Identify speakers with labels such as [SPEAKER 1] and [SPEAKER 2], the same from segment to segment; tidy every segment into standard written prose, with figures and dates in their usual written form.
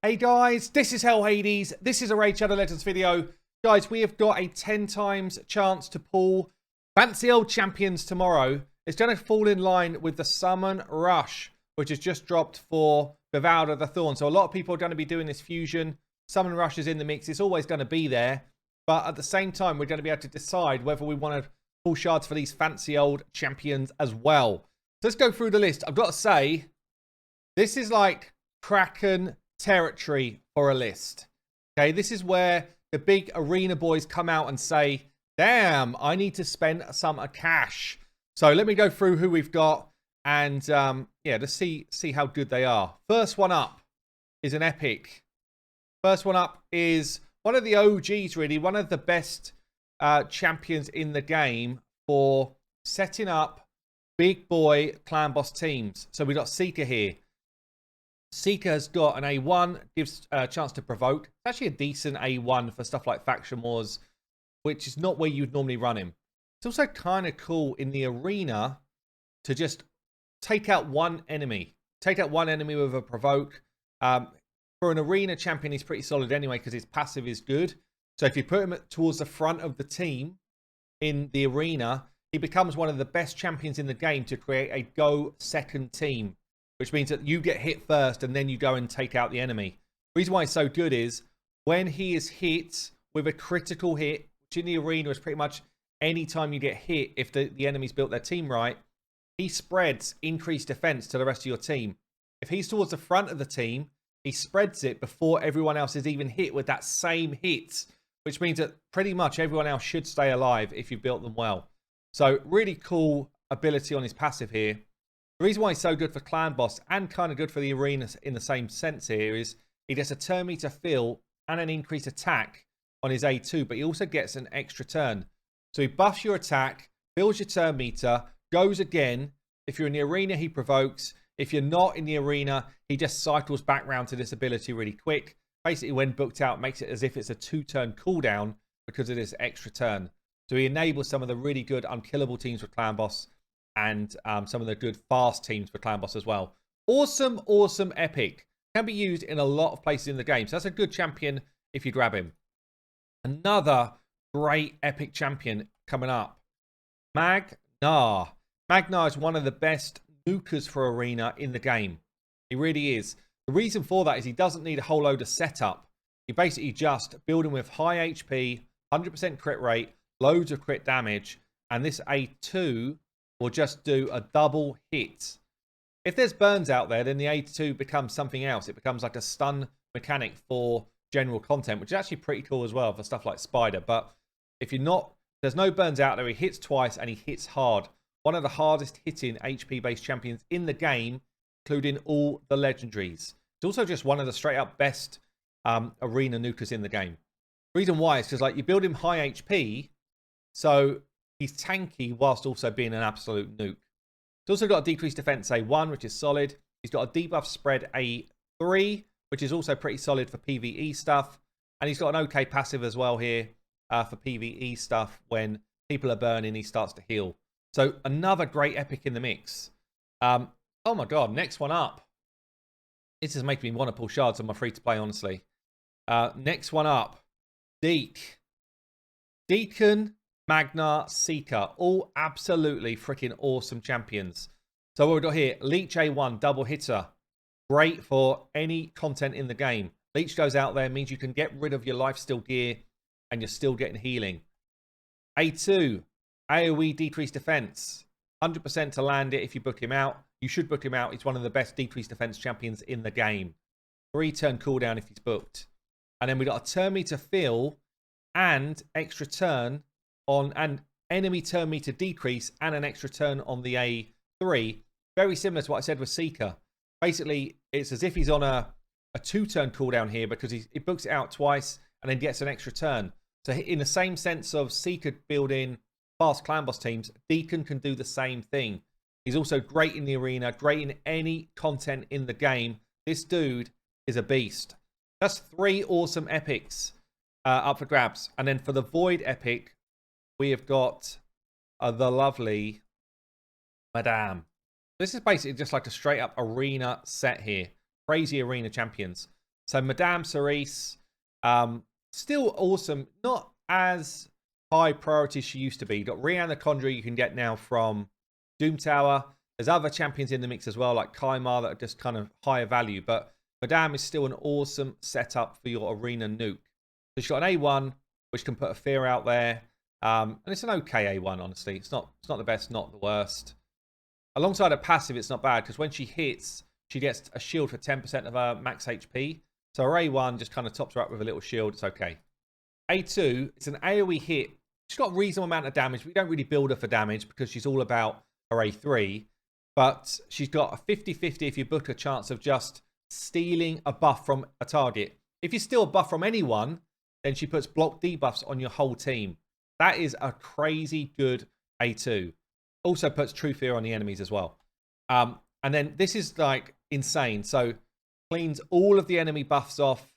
[SPEAKER 1] Hey guys, this is Hell Hades. This is a Raid Shadow Legends video. Guys, we have got a 10 times chance to pull fancy old champions tomorrow. It's going to fall in line with the Summon Rush, which has just dropped for Devoured of the Thorn. So a lot of people are going to be doing this fusion. Summon Rush is in the mix. It's always going to be there. But at the same time, we're going to be able to decide whether we want to pull shards for these fancy old champions as well. So let's go through the list. I've got to say, this is like Kraken territory for a list. Okay, this is where the big arena boys come out and say, damn, I need to spend some cash. So let me go through who we've got and yeah, to see how good they are. First one up is an epic. First one up is one of the OGs, really, one of the best champions in the game for setting up big boy clan boss teams. So we've got Seeker here. Seeker has got an A1, gives a chance to provoke. It's actually a decent A1 for stuff like Faction Wars, which is not where you'd normally run him. It's also kind of cool in the arena to just take out one enemy. Take out one enemy with a provoke. For an arena champion, he's pretty solid anyway because his passive is good. So if you put him towards the front of the team in the arena, he becomes one of the best champions in the game to create a go second team, which means that you get hit first and then you go and take out the enemy. The reason why it's so good is when he is hit with a critical hit, which in the arena is pretty much any time you get hit, if the enemy's built their team right, he spreads increased defense to the rest of your team. If he's towards the front of the team, he spreads it before everyone else is even hit with that same hit, which means that pretty much everyone else should stay alive if you've built them well. So really cool ability on his passive here. The reason why he's so good for Clan Boss and kind of good for the arena in the same sense here is he gets a turn meter fill and an increased attack on his A2, but he also gets an extra turn. So he buffs your attack, fills your turn meter, goes again. If you're in the arena, he provokes. If you're not in the arena, he just cycles back round to this ability really quick. Basically, when booked out, makes it as if it's a 2-turn cooldown because of this extra turn. So he enables some of the really good unkillable teams with Clan Boss and some of the good fast teams for Clan Boss as well. Awesome, awesome epic. Can be used in a lot of places in the game. So that's a good champion if you grab him. Another great epic champion coming up. Magnarr. Magnarr is one of the best nukers for arena in the game. He really is. The reason for that is he doesn't need a whole load of setup. You basically just build him with high HP, 100% crit rate, loads of crit damage, and this A2 will just do a double hit. If there's burns out there, then the A2 becomes something else. It becomes like a stun mechanic for general content, which is actually pretty cool as well for stuff like Spider. But if you're not, there's no burns out there. He hits twice and he hits hard. One of the hardest hitting HP-based champions in the game, including all the legendaries. It's also just one of the straight up best arena nukers in the game. Reason why is because like you build him high HP, so he's tanky whilst also being an absolute nuke. He's also got a decreased defense A1, which is solid. He's got a debuff spread A3, which is also pretty solid for PvE stuff. And he's got an okay passive as well here for PvE stuff. When people are burning, he starts to heal. So another great epic in the mix. Oh my god, next one up. This is making me want to pull shards on my free-to-play, honestly. Next one up. Deacon, Magnarr, Seeker. All absolutely freaking awesome champions. So what we've got here, Leech A1, double hitter. Great for any content in the game. Leech goes out there, means you can get rid of your lifesteal gear and you're still getting healing. A2, AoE decreased defense. 100% to land it if you book him out. You should book him out. He's one of the best decreased defense champions in the game. 3-turn cooldown if he's booked. And then we got a turn meter fill and extra turn on an enemy turn meter decrease and an extra turn on the A3. Very similar to what I said with Seeker. Basically, it's as if he's on a 2-turn cooldown here because he books it out twice and then gets an extra turn. So in the same sense of Seeker building fast clan boss teams, Deacon can do the same thing. He's also great in the arena, great in any content in the game. This dude is a beast. That's 3 awesome epics up for grabs. And then for the Void epic, we have got the lovely Madame. This is basically just like a straight up arena set here. Crazy arena champions. So Madame Serris, still awesome. Not as high priority as she used to be. You've got Rianne the Conjurer you can get now from Doom Tower. There's other champions in the mix as well, like Kaimar, that are just kind of higher value. But Madame is still an awesome setup for your arena nuke. So she's got an A1, which can put a fear out there. And it's an okay A1, honestly. It's not the best, not the worst. Alongside her passive, it's not bad, because when she hits, she gets a shield for 10% of her max HP. So her A1 just kind of tops her up with a little shield. It's okay. A2, it's an AoE hit. She's got a reasonable amount of damage. We don't really build her for damage because she's all about her A3. But she's got a 50-50 if you book a chance of just stealing a buff from a target. If you steal a buff from anyone, then she puts block debuffs on your whole team. That is a crazy good A2. Also puts True Fear on the enemies as well. And then this is like insane. So cleans all of the enemy buffs off.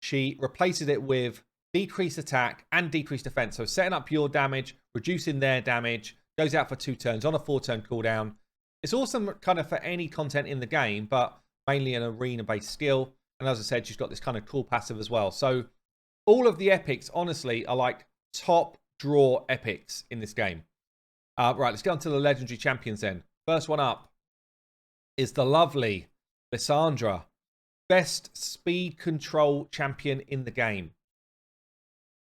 [SPEAKER 1] She replaces it with decreased attack and decreased defense. So setting up your damage, reducing their damage, goes out for 2 turns on a 4-turn cooldown. It's awesome kind of for any content in the game, but mainly an arena-based skill. And as I said, she's got this kind of cool passive as well. So all of the epics, honestly, are like top draw epics in this game. Right, let's get on to the legendary champions then. First one up is the lovely Lyssandra. Best speed control champion in the game.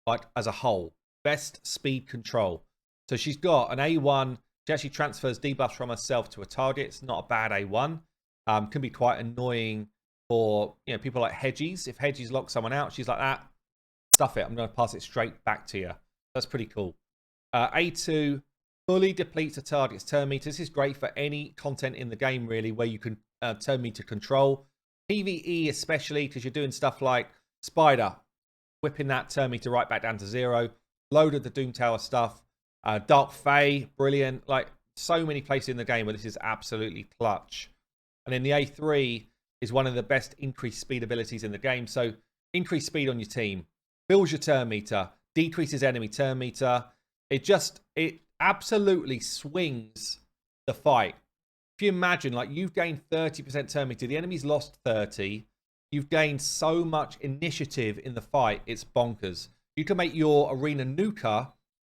[SPEAKER 1] Like, as a whole. Best speed control. So she's got an A1. She actually transfers debuffs from herself to a target. It's not a bad A1. Can be quite annoying for people like Hedgies. If Hedgies locks someone out, she's like that. Stuff it. I'm going to pass it straight back to you. That's pretty cool. A2 fully depletes a target's turn meter. This is great for any content in the game, really, where you can turn meter control. PvE especially, because you're doing stuff like Spider, whipping that turn meter right back down to 0. Load of the Doom Tower stuff. Dark Fae, brilliant. Like, so many places in the game where this is absolutely clutch. And then the A3 is one of the best increased speed abilities in the game. So increase speed on your team. Builds your turn meter. Decreases enemy turn meter. It absolutely swings the fight. If you imagine, like, you've gained 30% turn meter. The enemy's lost 30. You've gained so much initiative in the fight. It's bonkers. You can make your arena nuker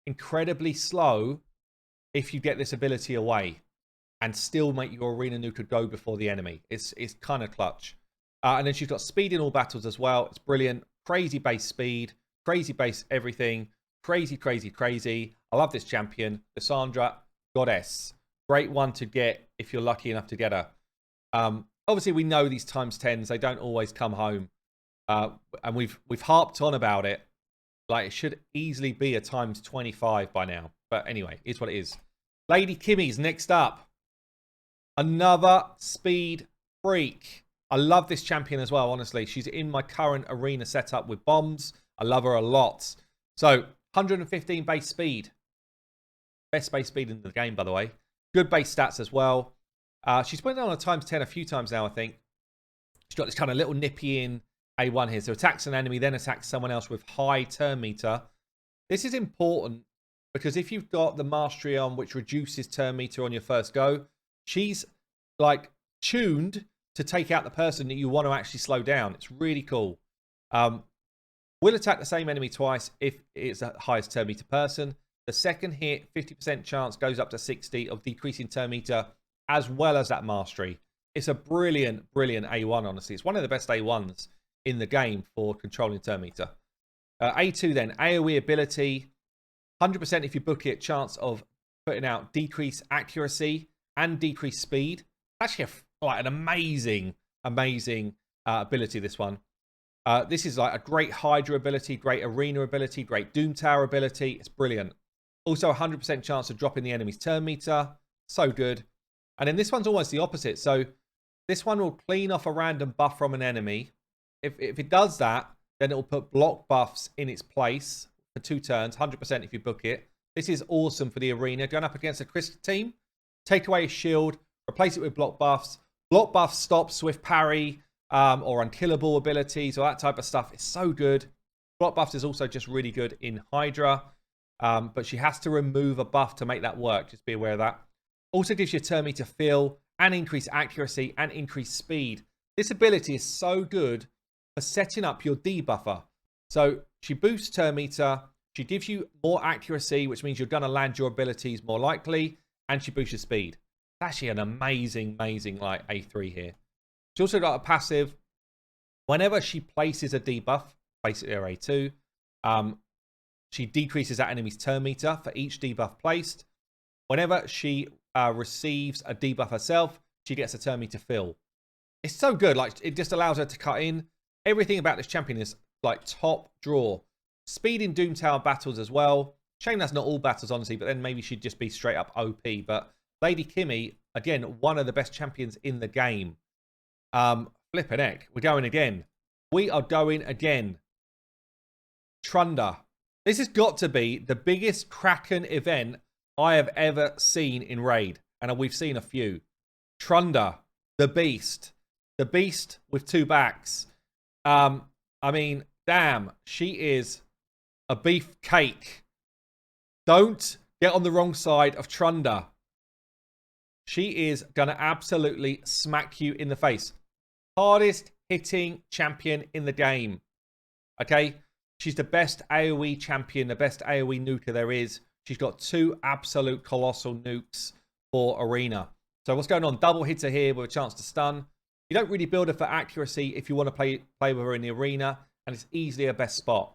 [SPEAKER 1] incredibly slow if you get this ability away and still make your arena nuker go before the enemy. It's kind of clutch. And then she's got speed in all battles as well. It's brilliant. Crazy base speed, crazy base everything. Crazy, crazy, crazy. I love this champion. Lyssandra, goddess. Great one to get if you're lucky enough to get her. Obviously, we know these times 10s, they don't always come home. And we've harped on about it. Like, it should easily be a times 25 by now. But anyway, it's what it is. Lady Kimi's next up. Another speed freak. I love this champion as well, honestly. She's in my current arena setup with bombs. I love her a lot. So, 115 base speed. Best base speed in the game, by the way. Good base stats as well. She's put on a times 10 a few times now, I think. She's got this kind of little nippy in A1 here. So attacks an enemy, then attacks someone else with high turn meter. This is important because if you've got the mastery on which reduces turn meter on your first go, she's like tuned to take out the person that you want to actually slow down. It's really cool. Will attack the same enemy twice if it's the highest turn meter person. The second hit, 50% chance goes up to 60 of decreasing turn meter, as well as that mastery. It's a brilliant, brilliant A1, honestly. It's one of the best A1s in the game for controlling turn meter. A2 then, AoE ability. 100% if you book it, chance of putting out decreased accuracy and decreased speed. Actually, like an amazing, amazing ability, this one. This is like a great Hydra ability, great Arena ability, great Doom Tower ability. It's brilliant. Also, 100% chance of dropping the enemy's turn meter. So good. And then this one's almost the opposite. So this one will clean off a random buff from an enemy. If it does that, then it will put block buffs in its place for 2 turns, 100% if you book it. This is awesome for the arena. Going up against a Chris team, take away a shield, replace it with block buffs. Block buffs stop swift parry or unkillable abilities or that type of stuff. It's so good. Block buffs is also just really good in Hydra. But she has to remove a buff to make that work. Just be aware of that. Also gives you a turn meter feel and increase accuracy and increase speed. This ability is so good for setting up your debuffer. So she boosts turn meter, she gives you more accuracy, which means you're going to land your abilities more likely, and she boosts your speed. It's actually an amazing, like A3 here. She's also got a passive. Whenever she places a debuff, basically her A2, she decreases that enemy's turn meter for each debuff placed. Whenever she receives a debuff herself, she gets a turn meter fill. It's so good. Like, it just allows her to cut in. Everything about this champion is like top draw. Speed in Doom Tower battles as well. Shame that's not all battles, honestly, but then maybe she'd just be straight up OP. But Lady Kimi, again, one of the best champions in the game. Flippin' heck. We're going again. We are going again. Trunda. This has got to be the biggest Kraken event I have ever seen in Raid. And we've seen a few. Trunda. The Beast. The Beast with two backs. I mean, damn. She is a beef cake. Don't get on the wrong side of Trunda. She is going to absolutely smack you in the face. Hardest hitting champion in the game. Okay? She's the best AoE champion, the best AoE nuker there is. She's got two absolute colossal nukes for Arena. So what's going on? Double hitter here with a chance to stun. You don't really build her for accuracy if you want to play with her in the arena, and it's easily her best spot.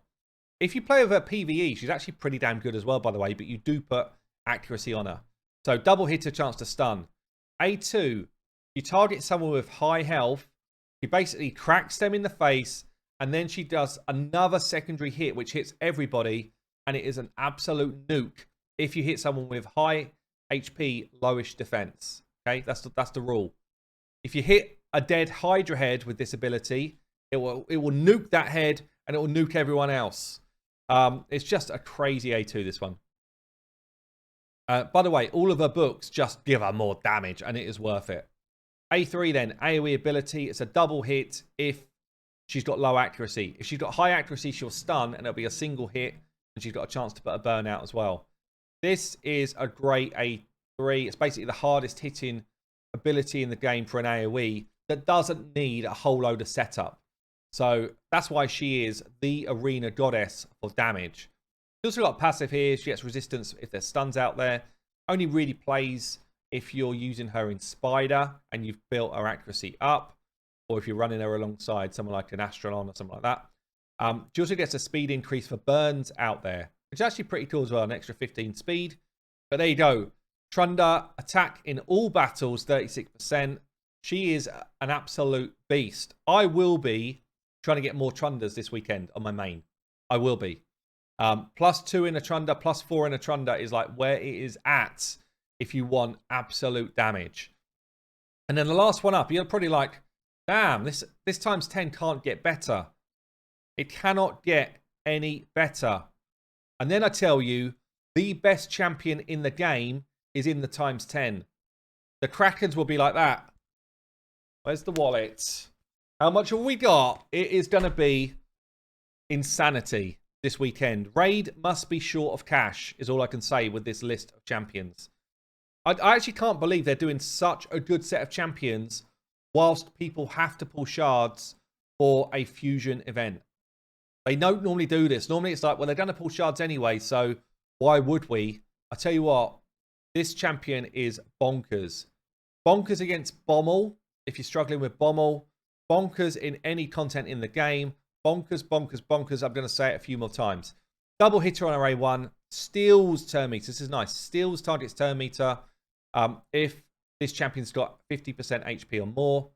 [SPEAKER 1] If you play with her PvE, she's actually pretty damn good as well, by the way, but you do put accuracy on her. So double hitter, chance to stun. A2, you target someone with high health, she basically cracks them in the face, and then she does another secondary hit, which hits everybody, and it is an absolute nuke if you hit someone with high HP, lowish defense. Okay, that's the rule. If you hit a dead Hydra head with this ability, it will nuke that head, and it will nuke everyone else. It's just a crazy A2, this one. By the way, all of her books just give her more damage, and it is worth it. A3 then, AoE ability. It's a double hit if she's got low accuracy. If she's got high accuracy, she'll stun, and it'll be a single hit, and she's got a chance to put a burn out as well. This is a great A3. It's basically the hardest hitting ability in the game for an AoE that doesn't need a whole load of setup. So that's why she is the arena goddess for damage. She's also got passive here. She gets resistance if there's stuns out there. Only really plays if you're using her in Spider and you've built her accuracy up, or if you're running her alongside someone like an Astron or something like that. She also gets a speed increase for burns out there, which is actually pretty cool as well, an extra 15 speed. But there you go. Trunda, attack in all battles, 36%. She is an absolute beast. I will be trying to get more Trundas this weekend on my main. I will be. +2 in a Trunda, +4 in a Trunda is like where it is at if you want absolute damage. And then the last one up, you're probably like, damn, this ×10 can't get better. It cannot get any better. And then I tell you, the best champion in the game is in the ×10. The Krakens will be like that. Where's the wallet? How much have we got? It is going to be insanity this weekend. Raid must be short of cash, is all I can say with this list of champions. I actually can't believe they're doing such a good set of champions whilst people have to pull shards for a fusion event. They don't normally do this. Normally it's like, well, they're going to pull shards anyway, so why would we? I tell you what, this champion is bonkers. Bonkers against Bommel, if you're struggling with Bommel. Bonkers in any content in the game. Bonkers, bonkers, bonkers. I'm going to say it a few more times. Double hitter on array 1. Steals turn meter. This is nice. Steals targets turn meter. If this champion's got 50% HP or more.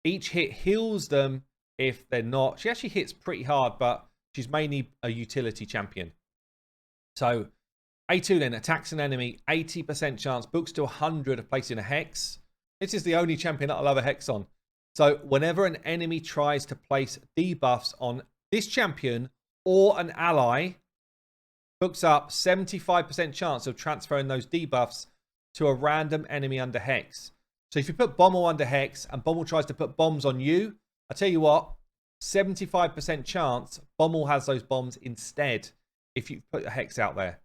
[SPEAKER 1] Each hit heals them if they're not. She actually hits pretty hard, but she's mainly a utility champion. So A2 then attacks an enemy. 80% chance. Books to 100 of placing a hex. This is the only champion that I'll have a hex on. So whenever an enemy tries to place debuffs on this champion or an ally, books up 75% chance of transferring those debuffs to a random enemy under hex. So if you put Bommel under hex and Bommel tries to put bombs on you, I tell you what, 75% chance Bommel has those bombs instead if you put a hex out there.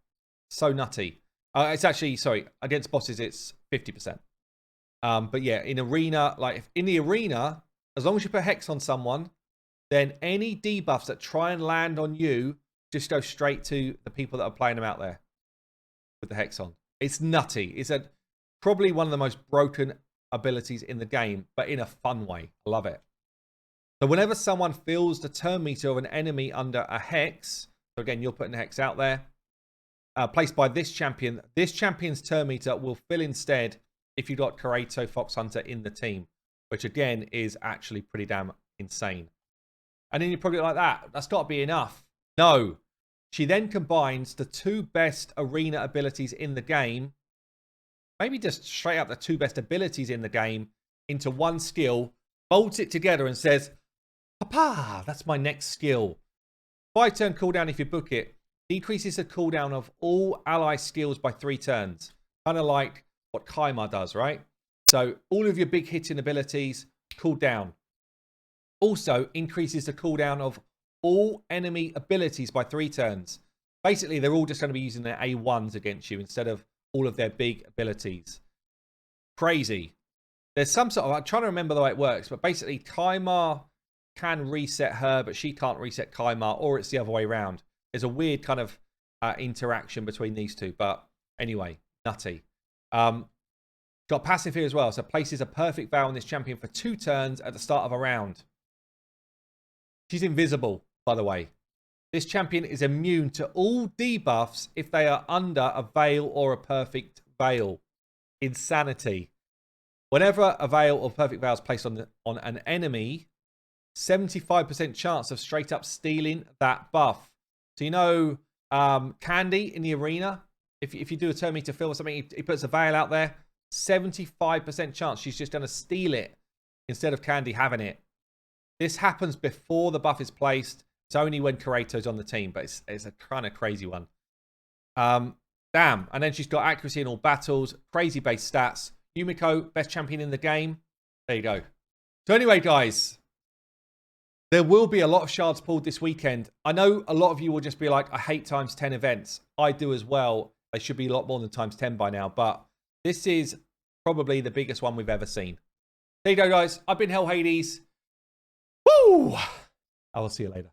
[SPEAKER 1] So nutty. It's actually, sorry, against bosses it's 50%. But yeah, in arena, like if in the arena, as long as you put hex on someone, then any debuffs that try and land on you just go straight to the people that are playing them out there with the Hex on. It's nutty. It's probably one of the most broken abilities in the game, but in a fun way. I love it. So whenever someone fills the turn meter of an enemy under a Hex, so again, you're putting a Hex out there, placed by this champion's turn meter will fill instead if you've got Karato Fox Hunter in the team, which again is actually pretty damn insane. And then you're probably like that's got to be enough. No. She then combines the 2 best arena abilities in the game, maybe just straight up the 2 best abilities in the game, into one skill, bolts it together and says, Papa, that's my next skill. 5-turn cooldown if you book it. Decreases the cooldown of all ally skills by 3 turns. Kind of like what Kaimar does, right? So all of your big hitting abilities cool down. Also increases the cooldown of all enemy abilities by 3 turns. Basically, they're all just going to be using their A1s against you instead of all of their big abilities. Crazy. There's some sort of... I'm trying to remember the way it works, but basically, Kaimar can reset her, but she can't reset Kaimar, or it's the other way around. There's a weird kind of interaction between these two, but anyway, nutty. Got passive here as well, so places a perfect vow on this champion for 2 turns at the start of a round. She's invisible, by the way. This champion is immune to all debuffs if they are under a veil or a perfect veil. Insanity. Whenever a veil or perfect veil is placed on an enemy, 75% chance of straight up stealing that buff. So you know Candy in the arena, if you do a turn meter fill or something, he puts a veil out there, 75% chance she's just going to steal it instead of Candy having it. This happens before the buff is placed. It's only when Kurato's on the team, but it's a kind of crazy one. Damn. And then she's got accuracy in all battles, crazy base stats. Yumeko, best champion in the game. There you go. So anyway, guys, there will be a lot of shards pulled this weekend. I know a lot of you will just be like, I hate times 10 events. I do as well. They should be a lot more than times 10 by now, but this is probably the biggest one we've ever seen. There you go, guys. I've been Hell Hades. Woo! I will see you later.